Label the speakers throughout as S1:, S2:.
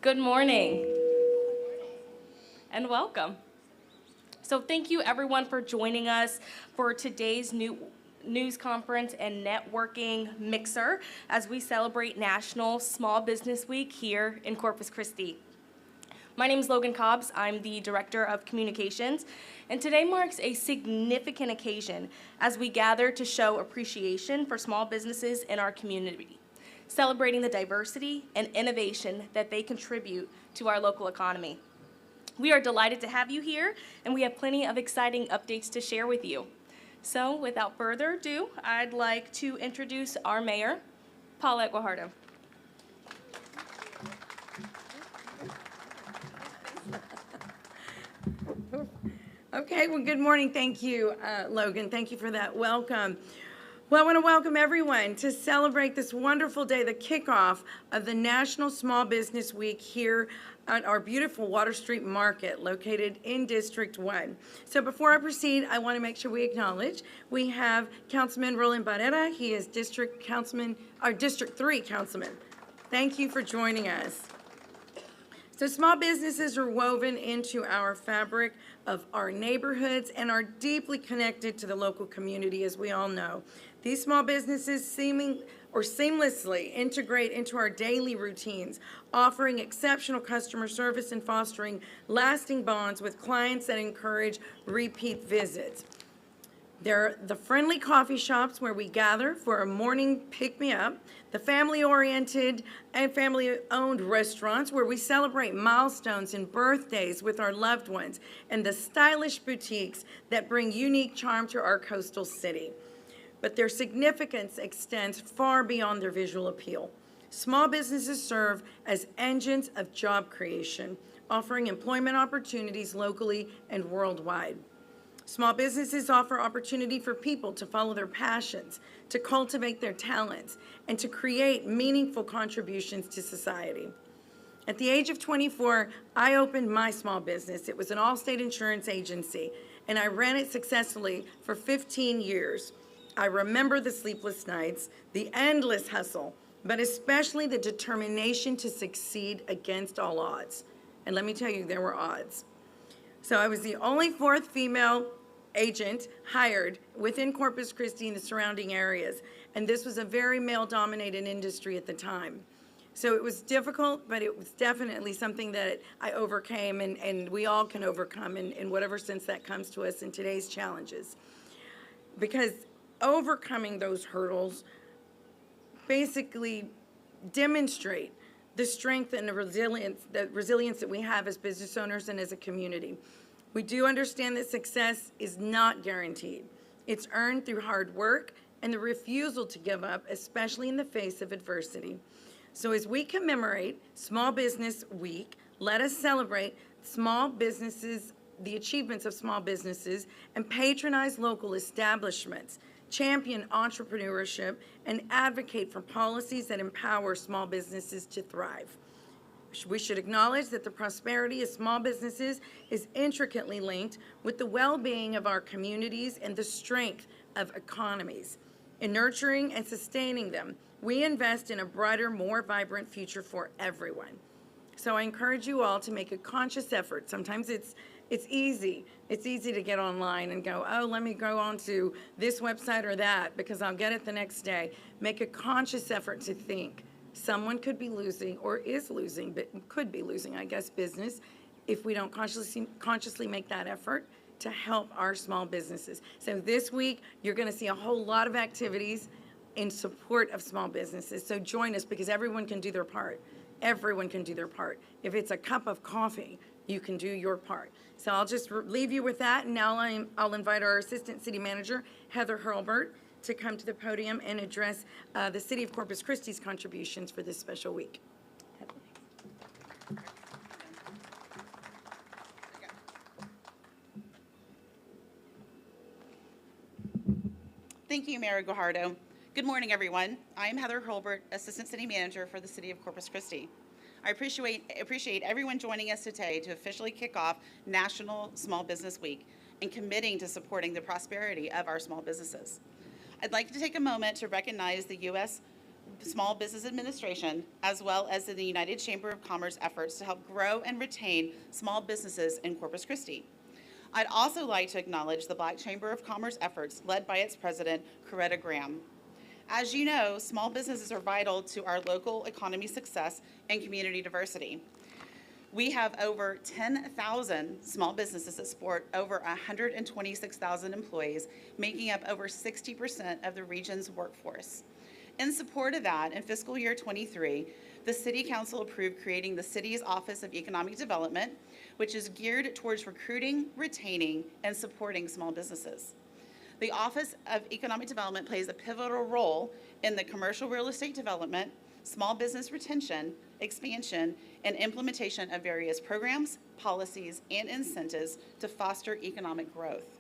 S1: Good morning and welcome. So thank you everyone for joining us for today's news conference and networking mixer as we celebrate National Small Business Week here in Corpus Christi. My name is Logan Cobbs. I'm the Director of Communications, and today marks a significant occasion as we gather to show appreciation for small businesses in our community, celebrating the diversity and innovation that they contribute to our local economy. We are delighted to have you here, and we have plenty of exciting updates to share with you. So without further ado, I'd like to introduce our mayor, Paulette Guajardo.
S2: Okay, well, good morning. Thank you, Logan. Thank you for that welcome. Well, I want to welcome everyone to celebrate this wonderful day, the kickoff of the National Small Business Week here at our beautiful Water Street Market located in District 1. So before I proceed, I want to make sure we acknowledge we have Councilman Roland Barrera. He is District 3 Councilman. Thank you for joining us. So small businesses are woven into our fabric of our neighborhoods and are deeply connected to the local community, as we all know. These small businesses seamlessly integrate into our daily routines, offering exceptional customer service and fostering lasting bonds with clients that encourage repeat visits. They're the friendly coffee shops where we gather for a morning pick-me-up, the family-oriented and family-owned restaurants where we celebrate milestones and birthdays with our loved ones, and the stylish boutiques that bring unique charm to our coastal city. But their significance extends far beyond their visual appeal. Small businesses serve as engines of job creation, offering employment opportunities locally and worldwide. Small businesses offer opportunity for people to follow their passions, to cultivate their talents, and to create meaningful contributions to society. At the age of 24, I opened my small business. It was an all-state insurance agency, and I ran it successfully for 15 years. I remember the sleepless nights, the endless hustle, but especially the determination to succeed against all odds. And let me tell you, there were odds. So I was the only fourth female agent hired within Corpus Christi and the surrounding areas, and this was a very male-dominated industry at the time. So it was difficult, but it was definitely something that I overcame, and we all can overcome in whatever sense that comes to us in today's challenges. Because overcoming those hurdles basically demonstrate the strength and the resilience that we have as business owners and as a community. We do understand that success is not guaranteed. It's earned through hard work and the refusal to give up, especially in the face of adversity. So as we commemorate Small Business Week, let us celebrate small businesses, the achievements of small businesses, and patronize local establishments, champion entrepreneurship, and advocate for policies that empower small businesses to thrive. We should acknowledge that the prosperity of small businesses is intricately linked with the well-being of our communities and the strength of economies. In nurturing and sustaining them, we invest in a brighter, more vibrant future for everyone. So I encourage you all to make a conscious effort. Sometimes it's easy. It's easy to get online and go, oh, let me go on to this website or that because I'll get it the next day. Make a conscious effort to think. Someone could be losing or is losing, but could be losing, I guess, business if we don't consciously make that effort to help our small businesses. So this week, you're going to see a whole lot of activities in support of small businesses. So join us because everyone can do their part. Everyone can do their part. If it's a cup of coffee, you can do your part. So I'll just leave you with that, and now I'll invite our Assistant City Manager, Heather Hurlbert, to come to the podium and address the City of Corpus Christi's contributions for this special week.
S3: Thank you, Mayor Guajardo. Good morning, everyone. I am Heather Hurlbert, Assistant City Manager for the City of Corpus Christi. I appreciate everyone joining us today to officially kick off National Small Business Week and committing to supporting the prosperity of our small businesses. I'd like to take a moment to recognize the U.S. Small Business Administration, as well as in the United Chamber of Commerce efforts to help grow and retain small businesses in Corpus Christi. I'd also like to acknowledge the Black Chamber of Commerce efforts led by its president, Coretta Graham. As you know, small businesses are vital to our local economy success and community diversity. We have over 10,000 small businesses that support over 126,000 employees, making up over 60% of the region's workforce. In support of that, in fiscal year 23, the City Council approved creating the City's Office of Economic Development, which is geared towards recruiting, retaining, and supporting small businesses. The Office of Economic Development plays a pivotal role in the commercial real estate development, small business retention, expansion, and implementation of various programs, policies, and incentives to foster economic growth.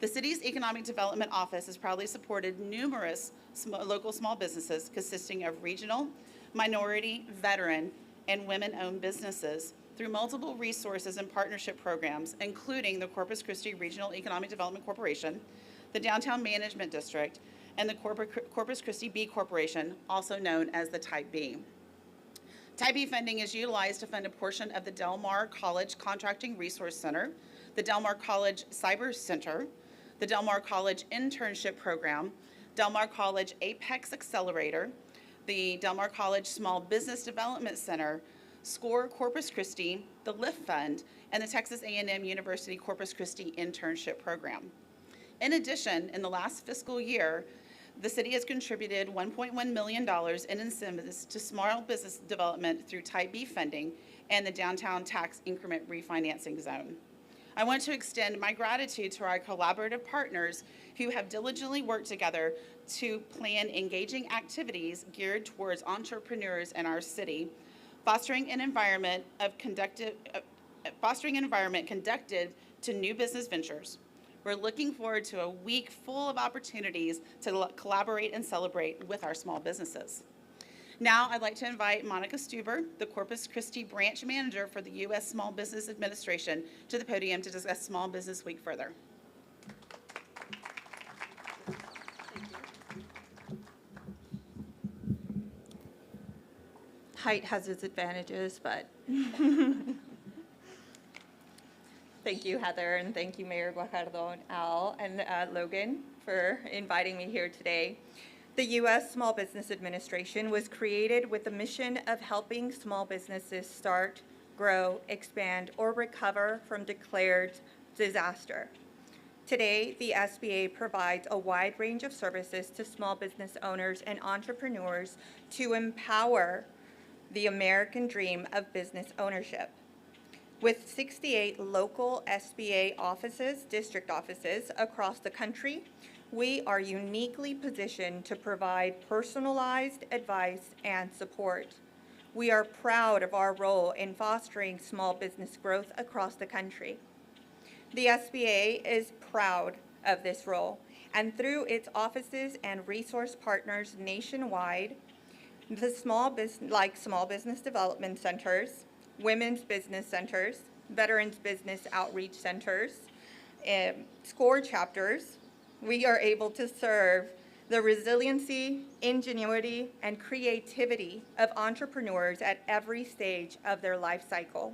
S3: The city's Economic Development Office has proudly supported numerous local small businesses consisting of regional, minority, veteran, and women-owned businesses through multiple resources and partnership programs, including the Corpus Christi Regional Economic Development Corporation, the Downtown Management District, and the Corpus Christi B Corporation, also known as the Type B. Type B funding is utilized to fund a portion of the Del Mar College Contracting Resource Center, the Del Mar College Cyber Center, the Del Mar College Internship Program, Del Mar College Apex Accelerator, the Del Mar College Small Business Development Center, SCORE Corpus Christi, the LIFT Fund, and the Texas A&M University Corpus Christi Internship Program. In addition, in the last fiscal year, the city has contributed $1.1 million in incentives to small business development through Type B funding and the Downtown Tax Increment Refinancing Zone. I want to extend my gratitude to our collaborative partners who have diligently worked together to plan engaging activities geared towards entrepreneurs in our city, fostering an environment conducted to new business ventures. We're looking forward to a week full of opportunities to collaborate and celebrate with our small businesses. Now, I'd like to invite Monica Stuber, the Corpus Christi Branch Manager for the U.S. Small Business Administration, to the podium to discuss Small Business Week further.
S4: Height has its advantages, but thank you, Heather, and thank you, Mayor Guajardo and Al and Logan for inviting me here today. The U.S. Small Business Administration was created with the mission of helping small businesses start, grow, expand, or recover from declared disaster. Today, the SBA provides a wide range of services to small business owners and entrepreneurs to empower the American dream of business ownership. With 68 local SBA offices, district offices across the country, we are uniquely positioned to provide personalized advice and support. We are proud of our role in fostering small business growth across the country. The SBA is proud of this role, and through its offices and resource partners nationwide, the small business development centers, women's business centers, veterans business outreach centers, SCORE chapters, we are able to serve the resiliency, ingenuity, and creativity of entrepreneurs at every stage of their life cycle.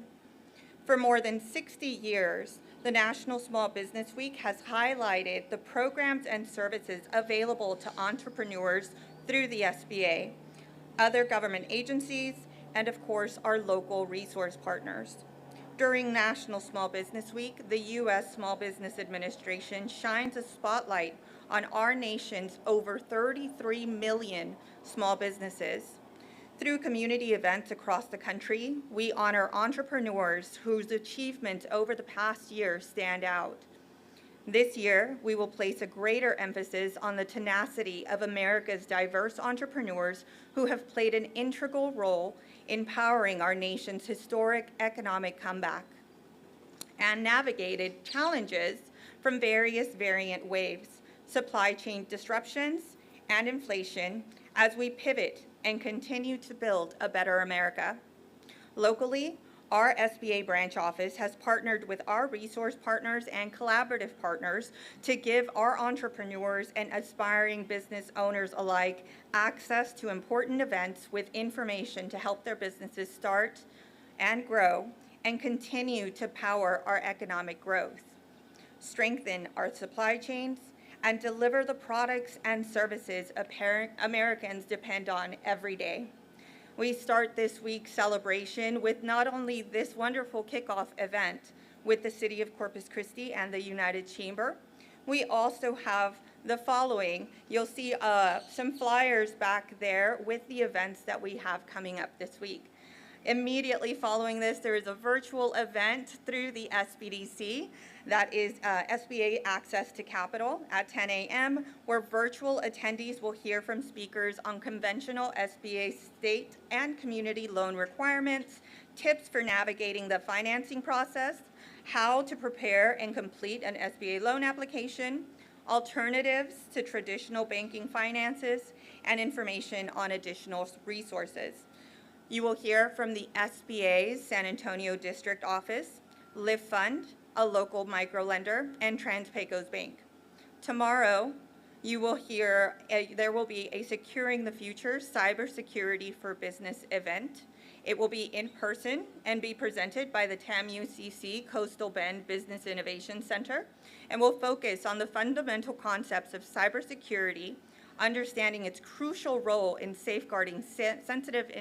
S4: For more than 60 years, the National Small Business Week has highlighted the programs and services available to entrepreneurs through the SBA, other government agencies, and of course, our local resource partners. During National Small Business Week, the U.S. Small Business Administration shines a spotlight on our nation's over 33 million small businesses. Through community events across the country, we honor entrepreneurs whose achievements over the past year stand out. This year, we will place a greater emphasis on the tenacity of America's diverse entrepreneurs who have played an integral role in powering our nation's historic economic comeback and navigated challenges from various variant waves, supply chain disruptions, and inflation as we pivot and continue to build a better America. Locally, our SBA branch office has partnered with our resource partners and collaborative partners to give our entrepreneurs and aspiring business owners alike access to important events with information to help their businesses start and grow and continue to power our economic growth, strengthen our supply chains, and deliver the products and services Americans depend on every day. We start this week's celebration with not only this wonderful kickoff event with the City of Corpus Christi and the United Chamber, we also have the following. You'll see some flyers back there with the events that we have coming up this week. Immediately following this, there is a virtual event through the SBDC that is SBA Access to Capital at 10 a.m., where virtual attendees will hear from speakers on conventional SBA state and community loan requirements, tips for navigating the financing process, how to prepare and complete an SBA loan application, alternatives to traditional banking finances, and information on additional resources. You will hear from the SBA's San Antonio District Office, Live Fund, a local microlender, and Trans-Pecos Bank. Tomorrow, you will hear there will be a Securing the Future Cybersecurity for Business event. It will be in person and be presented by the TAMUCC Coastal Bend Business Innovation Center, and will focus on the fundamental concepts of cybersecurity, understanding its crucial role in safeguarding sensitive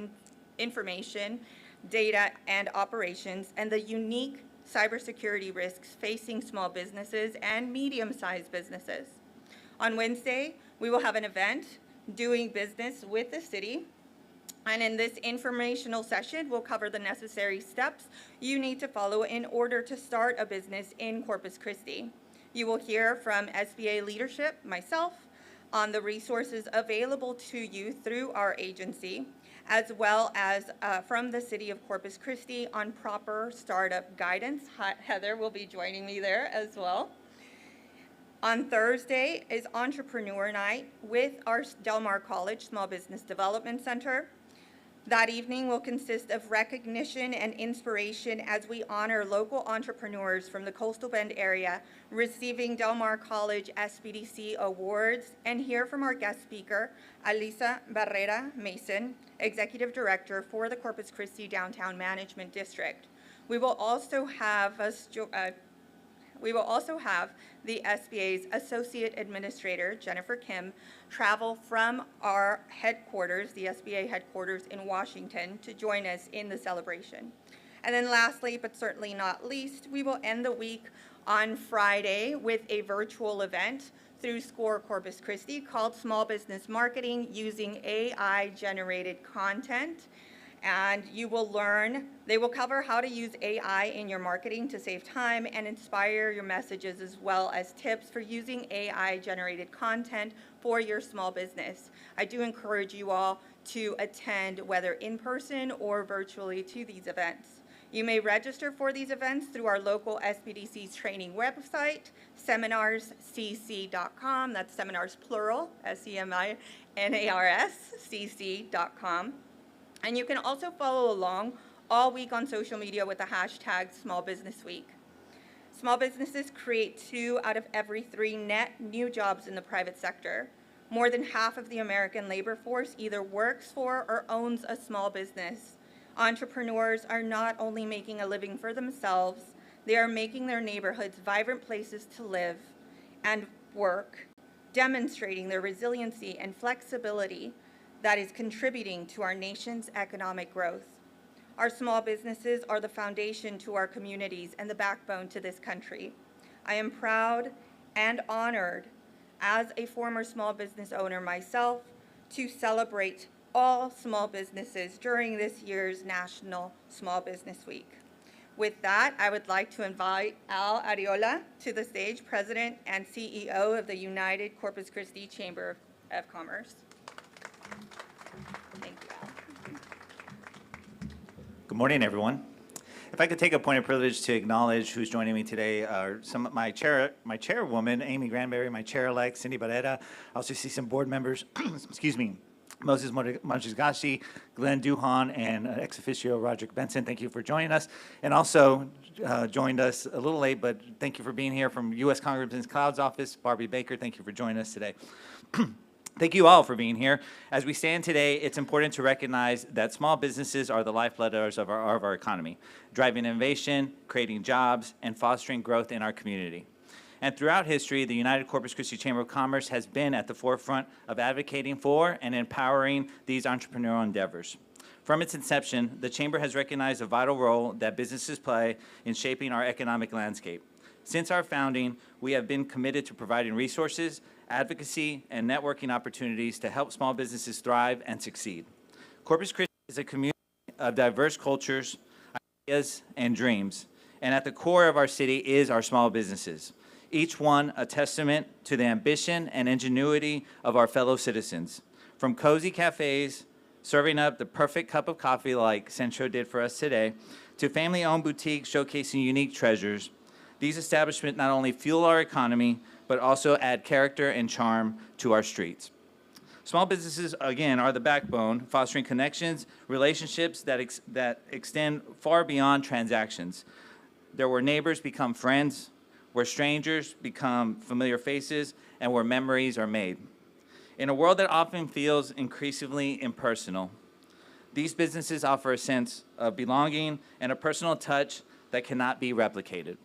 S4: information, data, and operations, and the unique cybersecurity risks facing small businesses and medium-sized businesses. On Wednesday, we will have an event, Doing Business with the City, and in this informational session, we'll cover the necessary steps you need to follow in order to start a business in Corpus Christi. You will hear from SBA leadership, myself, on the resources available to you through our agency, as well as from the City of Corpus Christi on proper startup guidance. Heather will be joining me there as well. On Thursday is Entrepreneur Night with our Del Mar College Small Business Development Center. That evening will consist of recognition and inspiration as we honor local entrepreneurs from the Coastal Bend area receiving Del Mar College SBDC awards, and hear from our guest speaker, Alisa Barrera Mason, Executive Director for the Corpus Christi Downtown Management District. We will also have the SBA's Associate Administrator, Jennifer Kim, travel from our headquarters, the SBA headquarters in Washington, to join us in the celebration. And then lastly, but certainly not least, we will end the week on Friday with a virtual event through SCORE Corpus Christi called Small Business Marketing Using AI-Generated Content. And you will learn, they will cover how to use AI in your marketing to save time and inspire your messages, as well as tips for using AI-generated content for your small business. I do encourage you all to attend, whether in person or virtually, to these events. You may register for these events through our local SBDC's training website, seminarscc.com. That's seminars plural, SEMINARS, cc.com. And you can also follow along all week on social media with the hashtag Small Business Week. Small businesses create 2 out of every 3 net new jobs in the private sector. More than half of the American labor force either works for or owns a small business. Entrepreneurs are not only making a living for themselves, they are making their neighborhoods vibrant places to live and work, demonstrating their resiliency and flexibility that is contributing to our nation's economic growth. Our small businesses are the foundation to our communities and the backbone to this country. I am proud and honored, as a former small business owner myself, to celebrate all small businesses during this year's National Small Business Week. With that, I would like to invite Al Ariola to the stage, President and CEO of the United Corpus Christi Chamber of Commerce. Thank you, Al.
S5: Good morning, everyone. If I could take a point of privilege to acknowledge who's joining me today, my chairwoman, Amy Granberry, my chair-elect, Cindy Barrera. I also see some board members, excuse me, Moses Majigasi, Glenn Duhan, and ex officio Roderick Benson. Thank you for joining us. And also joined us a little late, but thank you for being here from U.S. Congressman Cloud's office, Barbie Baker. Thank you for joining us today. Thank you all for being here. As we stand today, it's important to recognize that small businesses are the lifeblood of our economy, driving innovation, creating jobs, and fostering growth in our community. And throughout history, the United Corpus Christi Chamber of Commerce has been at the forefront of advocating for and empowering these entrepreneurial endeavors. From its inception, the Chamber has recognized a vital role that businesses play in shaping our economic landscape. Since our founding, we have been committed to providing resources, advocacy, and networking opportunities to help small businesses thrive and succeed. Corpus Christi is a community of diverse cultures, ideas, and dreams, and at the core of our city is our small businesses, each one a testament to the ambition and ingenuity of our fellow citizens. From cozy cafes, serving up the perfect cup of coffee like Centro did for us today, to family-owned boutiques showcasing unique treasures, these establishments not only fuel our economy, but also add character and charm to our streets. Small businesses, again, are the backbone, fostering connections, relationships that extend far beyond transactions. There where neighbors become friends, where strangers become familiar faces, and where memories are made. In a world that often feels increasingly impersonal, these businesses offer a sense of belonging and a personal touch that cannot be replicated.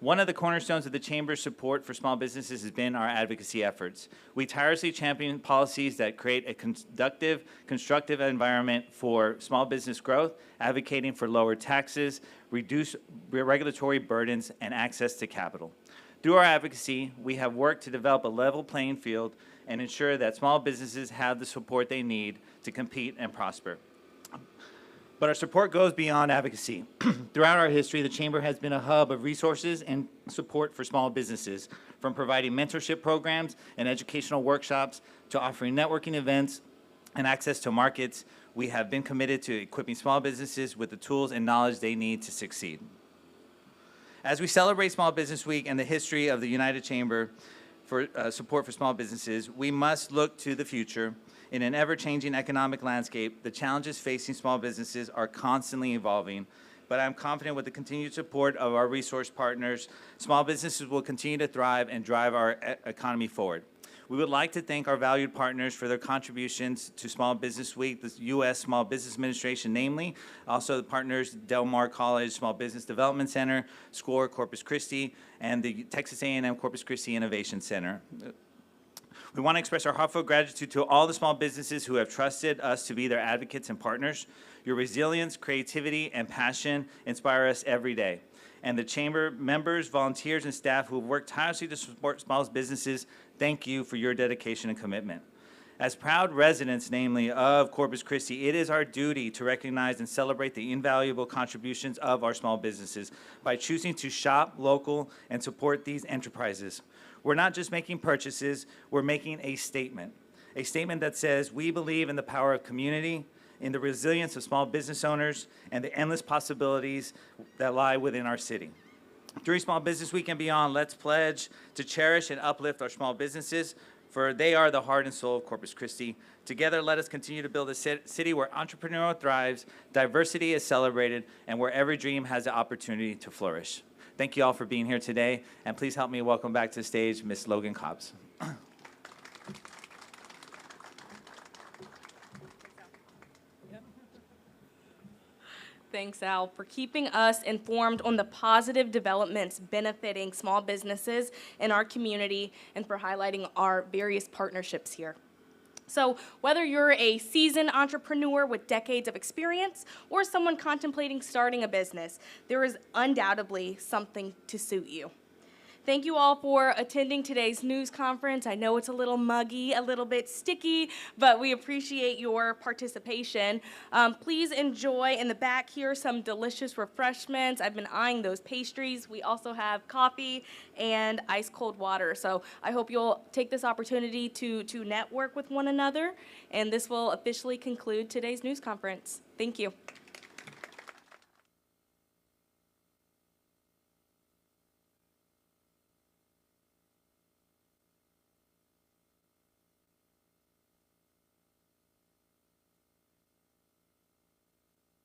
S5: One of the cornerstones of the Chamber's support for small businesses has been our advocacy efforts. We tirelessly champion policies that create a constructive environment for small business growth, advocating for lower taxes, reduce regulatory burdens, and access to capital. Through our advocacy, we have worked to develop a level playing field and ensure that small businesses have the support they need to compete and prosper. But our support goes beyond advocacy. Throughout our history, the Chamber has been a hub of resources and support for small businesses, from providing mentorship programs and educational workshops to offering networking events and access to markets. We have been committed to equipping small businesses with the tools and knowledge they need to succeed. As we celebrate Small Business Week and the history of the United Chamber for support for small businesses, we must look to the future. In an ever-changing economic landscape, the challenges facing small businesses are constantly evolving, but I'm confident with the continued support of our resource partners, small businesses will continue to thrive and drive our economy forward. We would like to thank our valued partners for their contributions to Small Business Week, the U.S. Small Business Administration, namely, also the partners Del Mar College Small Business Development Center, SCORE Corpus Christi, and the Texas A&M Corpus Christi Innovation Center. We want to express our heartfelt gratitude to all the small businesses who have trusted us to be their advocates and partners. Your resilience, creativity, and passion inspire us every day. And the Chamber members, volunteers, and staff who have worked tirelessly to support small businesses, thank you for your dedication and commitment. As proud residents, namely, of Corpus Christi, it is our duty to recognize and celebrate the invaluable contributions of our small businesses by choosing to shop local and support these enterprises. We're not just making purchases, we're making a statement that says we believe in the power of community, in the resilience of small business owners, and the endless possibilities that lie within our city. During Small Business Week and beyond, let's pledge to cherish and uplift our small businesses, for they are the heart and soul of Corpus Christi. Together, let us continue to build a city where entrepreneurial thrives, diversity is celebrated, and where every dream has the opportunity to flourish. Thank you all for being here today, and please help me welcome back to the stage Ms. Logan Cobbs.
S1: Thanks, Al, for keeping us informed on the positive developments benefiting small businesses in our community and for highlighting our various partnerships here. So whether you're a seasoned entrepreneur with decades of experience or someone contemplating starting a business, there is undoubtedly something to suit you. Thank you all for attending today's news conference. I know it's a little muggy, a little bit sticky, but we appreciate your participation. Please enjoy in the back here some delicious refreshments. I've been eyeing those pastries. We also have coffee and ice cold water. So I hope you'll take this opportunity to network with one another. And this will officially conclude today's news conference. Thank you.